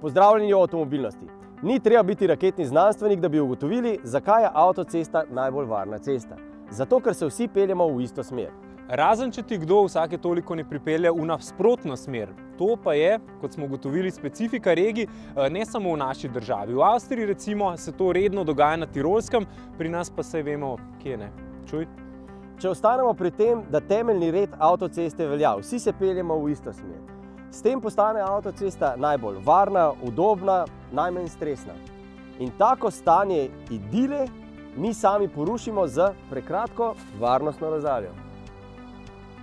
Pozdravljeni v avtomobilnosti. Ni treba biti raketni znanstvenik, da bi ugotovili, zakaj je avtocesta najbolj varna cesta. Zato, ker se vsi peljemo v isto smer. Razen, če ti kdo vsake toliko ne pripelje v nasprotno smer. To pa je, kot smo ugotovili, specifika regij, ne samo v naši državi. V Avstriji recimo se to redno dogaja na Tirolskem, pri nas pa saj vemo, kje ne. Čuj. Če ostanemo pri tem, da temeljni red avtoceste velja, vsi se peljemo v isto smer. S tem postane avtocesta najbolj varna, udobna, najmanj stresna. In tako stanje idile mi sami porušimo z prekratko varnostno razdaljo.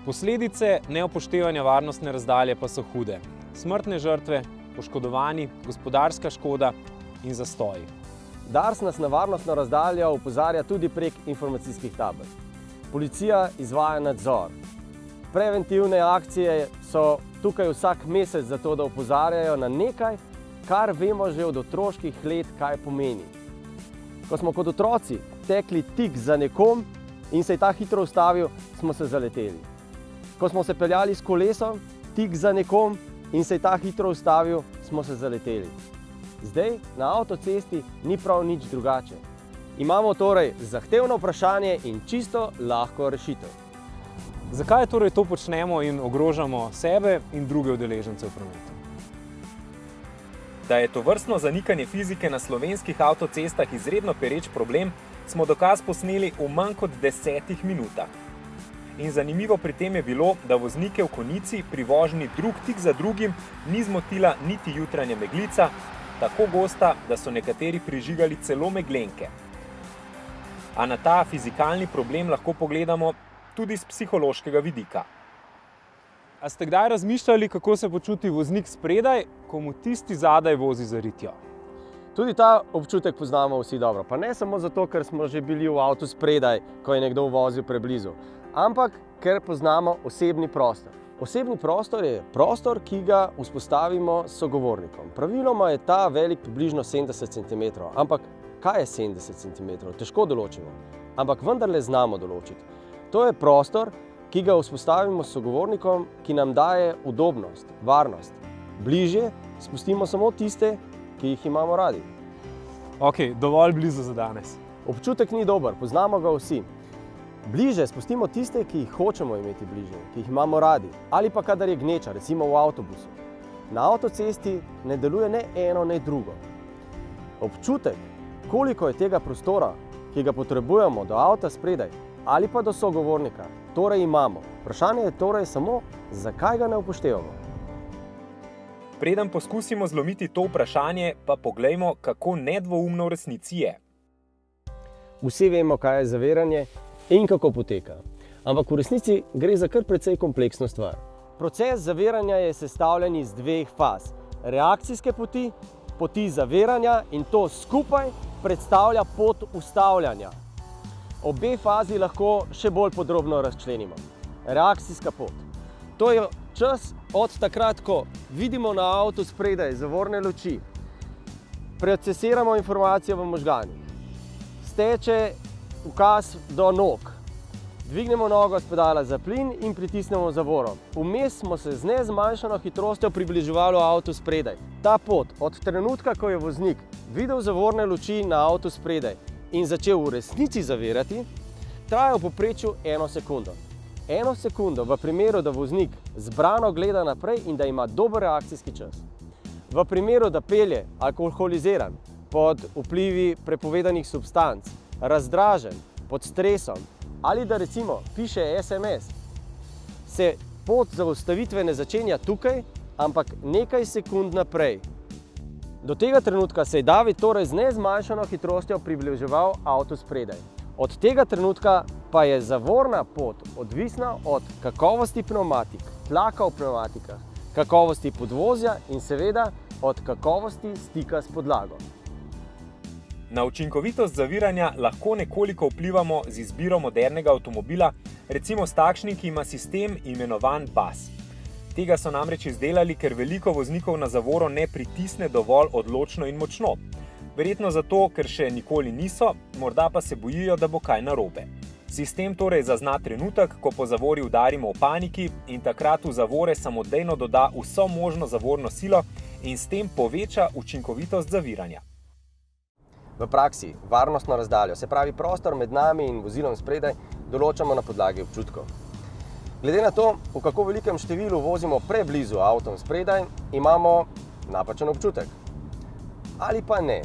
Posledice neupoštevanja varnostne razdalje pa so hude. Smrtne žrtve, poškodovani, gospodarska škoda in zastoji. Dars nas na varnostno razdaljo opozarja tudi prek informacijskih tabel. Policija izvaja nadzor. Preventivne akcije so tukaj vsak mesec zato, da opozarjajo na nekaj, kar vemo že od otroških let, kaj pomeni. Ko smo kot otroci tekli tik za nekom in se je ta hitro ustavil, smo se zaleteli. Ko smo se peljali s kolesom tik za nekom in se je ta hitro ustavil, smo se zaleteli. Zdaj na avtocesti ni prav nič drugače. Imamo torej zahtevno vprašanje in čisto lahko rešitev. Zakaj torej to počnemo in ogrožamo sebe in druge udeležence v prometu? Da je tovrstno zanikanje fizike na slovenskih avtocestah izredno pereč problem, smo dokaz posneli v manj kot 10 minutah. In zanimivo pri tem je bilo, da voznike v konici pri vožnji drug tik za drugim ni zmotila niti jutranja meglica, tako gosta, da so nekateri prižigali celo meglenke. A na ta fizikalni problem lahko pogledamo tudi z psihološkega vidika. A ste kdaj razmišljali, kako se počuti voznik spredaj, ko mu tisti zadaj vozi za ritjo? Tudi ta občutek poznamo vsi dobro, pa ne samo zato, ker smo že bili v avtu spredaj, ko je nekdo vozil preblizu, ampak ker poznamo osebni prostor. Osebni prostor je prostor, ki ga vzpostavimo s sogovornikom. Praviloma je ta velik približno 70 cm, ampak kaj je 70 cm? Težko določimo, ampak vendarle znamo določiti. To je prostor, ki ga vzpostavimo s sogovornikom, ki nam daje udobnost, varnost. Bližje spustimo samo tiste, ki jih imamo radi. Ok, dovolj blizu za danes. Občutek ni dober, poznamo ga vsi. Bliže spustimo tiste, ki jih hočemo imeti bliže, ki jih imamo radi. Ali pa kadar je gneča, recimo v avtobusu. Na avtocesti ne deluje ne eno, ne drugo. Občutek, koliko je tega prostora, ki ga potrebujemo do avta spredaj, ali pa do sogovornika, torej imamo. Vprašanje je torej samo, zakaj ga ne upoštevamo. Preden poskusimo zlomiti to vprašanje, pa poglejmo, kako nedvoumno v resnici je. Vsi vemo, kaj je zaviranje in kako poteka. Ampak v resnici gre za kar precej kompleksno stvar. Proces zaviranja je sestavljen iz dveh faz. Reakcijske poti, poti zaviranja in to skupaj predstavlja pot ustavljanja. Obe fazi lahko še bolj podrobno razčlenimo. Reakcijska pot. To je čas od takrat, ko vidimo na avtu spredaj zavorne luči, procesiramo informacijo v možganih, steče ukaz do nog, dvignemo nogo s pedala za plin in pritisnemo zavoro. Vmes smo se z nezmanjšano hitrostjo približevali avtu spredaj. Ta pot od trenutka, ko je voznik videl zavorne luči na avtu spredaj in začel v resnici zavirati, traja v povprečju 1 sekundo. 1 sekundo v primeru, da voznik zbrano gleda naprej in da ima dober reakcijski čas. V primeru, da pelje alkoholiziran, pod vplivi prepovedanih substanc, razdražen, pod stresom ali da recimo piše SMS, se pot zaustavitve ne začenja tukaj, ampak nekaj sekund naprej. Do tega trenutka se je David torej z nezmanjšano hitrostjo približeval avtu spredaj. Od tega trenutka pa je zavorna pot odvisna od kakovosti pnevmatik, tlaka v pnevmatikah, kakovosti podvozja in seveda od kakovosti stika s podlago. Na učinkovitost zaviranja lahko nekoliko vplivamo z izbiro modernega avtomobila, recimo s takšnim, ki ima sistem imenovan BAS. Tega so namreč izdelali, ker veliko voznikov na zavoro ne pritisne dovolj odločno in močno. Verjetno zato, ker še nikoli niso, morda pa se bojijo, da bo kaj narobe. Sistem torej zazna trenutek, ko po zavori udarimo v paniki in takrat v zavore samodejno doda vso možno zavorno silo in s tem poveča učinkovitost zaviranja. V praksi varnostno razdaljo, se pravi prostor med nami in vozilom spredaj, določamo na podlagi občutkov. Glede na to, v kako velikem številu vozimo preblizu avtom spredaj, imamo napačen občutek. Ali pa ne.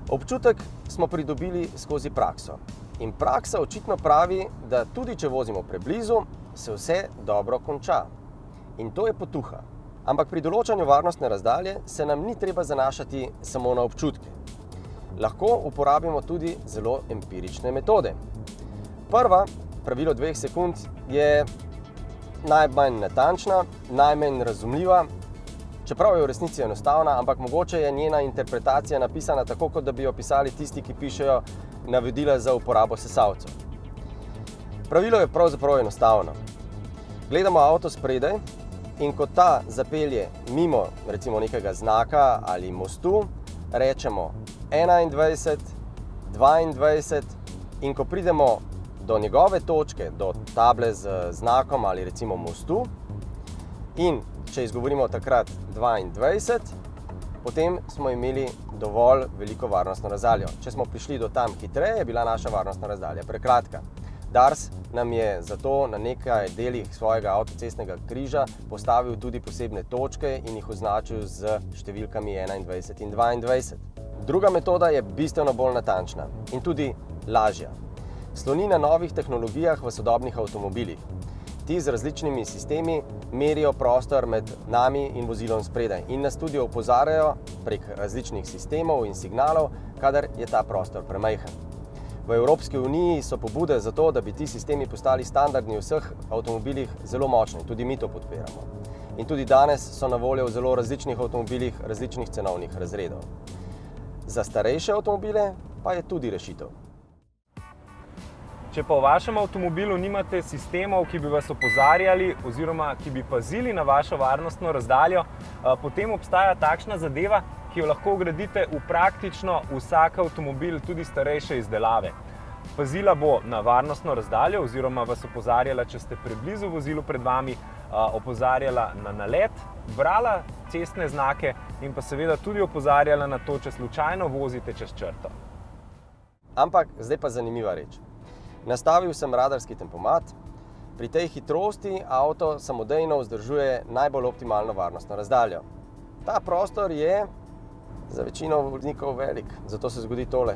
Občutek smo pridobili skozi prakso. In praksa očitno pravi, da tudi če vozimo preblizu, se vse dobro konča. In to je potuha. Ampak pri določanju varnostne razdalje se nam ni treba zanašati samo na občutke. Lahko uporabimo tudi zelo empirične metode. Prva, pravilo 2 sekund, je najmanj natančna, najmanj razumljiva, čeprav je v resnici enostavna, ampak mogoče je njena interpretacija napisana tako, kot da bi jo pisali tisti, ki pišejo navodila za uporabo sesalcev. Pravilo je pravzaprav enostavno. Gledamo avto spredaj in ko ta zapelje mimo recimo nekega znaka ali mostu, rečemo 21, 22 in ko pridemo do njegove točke, do table z znakom ali recimo mostu in če izgovorimo takrat 22, potem smo imeli dovolj veliko varnostno razdaljo. Če smo prišli do tam hitreje, je bila naša varnostna razdalja prekratka. Dars nam je zato na nekaj delih svojega avtocestnega križa postavil tudi posebne točke in jih označil z številkami 21 in 22. Druga metoda je bistveno bolj natančna in tudi lažja. Sloni na novih tehnologijah v sodobnih avtomobilih. Ti z različnimi sistemi merijo prostor med nami in vozilom spredaj in nas tudi opozarjajo prek različnih sistemov in signalov, kadar je ta prostor premajhen. V Evropski uniji so pobude za to, da bi ti sistemi postali standardni v vseh avtomobilih, zelo močni. Tudi mi to podpiramo. In tudi danes so na voljo v zelo različnih avtomobilih različnih cenovnih razredov. Za starejše avtomobile pa je tudi rešitev. Če pa v vašem avtomobilu nimate sistemov, ki bi vas opozarjali oziroma ki bi pazili na vašo varnostno razdaljo, potem obstaja takšna zadeva, ki jo lahko vgradite v praktično vsak avtomobil, tudi starejše izdelave. Pazila bo na varnostno razdaljo oziroma vas opozarjala, če ste preblizu vozilu pred vami, opozarjala na nalet, brala cestne znake in pa seveda tudi opozarjala na to, če slučajno vozite čez črto. Ampak zdaj pa zanimiva reč. Nastavil sem radarski tempomat. Pri tej hitrosti avto samodejno vzdržuje najbolj optimalno varnostno razdaljo. Ta prostor je za večino voznikov velik, zato se zgodi tole.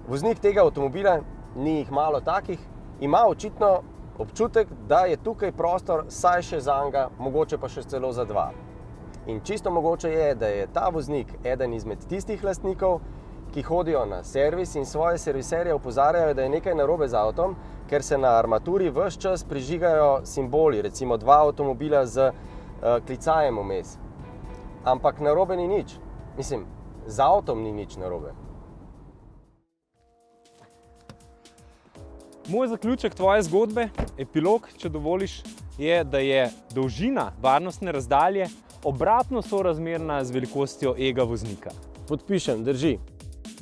Voznik tega avtomobila, ni jih malo takih, ima očitno občutek, da je tukaj prostor saj še za enega, mogoče pa še celo za dva. In čisto mogoče je, da je ta voznik eden izmed tistih lastnikov, ki hodijo na servis in svoje serviserje opozarjajo, da je nekaj narobe z avtom, ker se na armaturi ves čas prižigajo simboli, recimo 2 avtomobila z klicajem vmes. Ampak narobe ni nič. Mislim, z avtom ni nič narobe. Moj zaključek tvoje zgodbe, epilog, če dovoliš, je, da je dolžina varnostne razdalje obratno sorazmerna z velikostjo ega voznika. Podpišem, drži.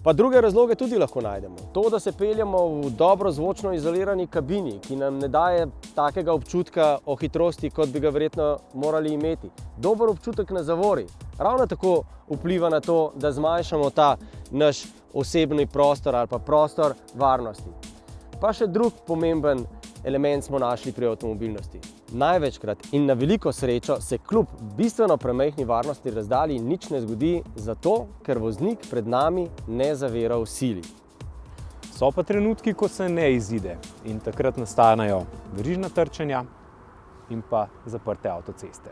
Pa druge razloge tudi lahko najdemo. To, da se peljemo v dobro zvočno izolirani kabini, ki nam ne daje takega občutka o hitrosti, kot bi ga verjetno morali imeti. Dober občutek na zavori ravno tako vpliva na to, da zmanjšamo ta naš osebni prostor ali pa prostor varnosti. Pa še drug pomemben element smo našli pri avtomobilnosti. Največkrat in na veliko srečo se kljub bistveno premajhni varnostni razdalji nič ne zgodi zato, ker voznik pred nami ne zavira v sili. So pa trenutki, ko se ne izide in takrat nastanejo verižna trčenja in pa zaprte avtoceste.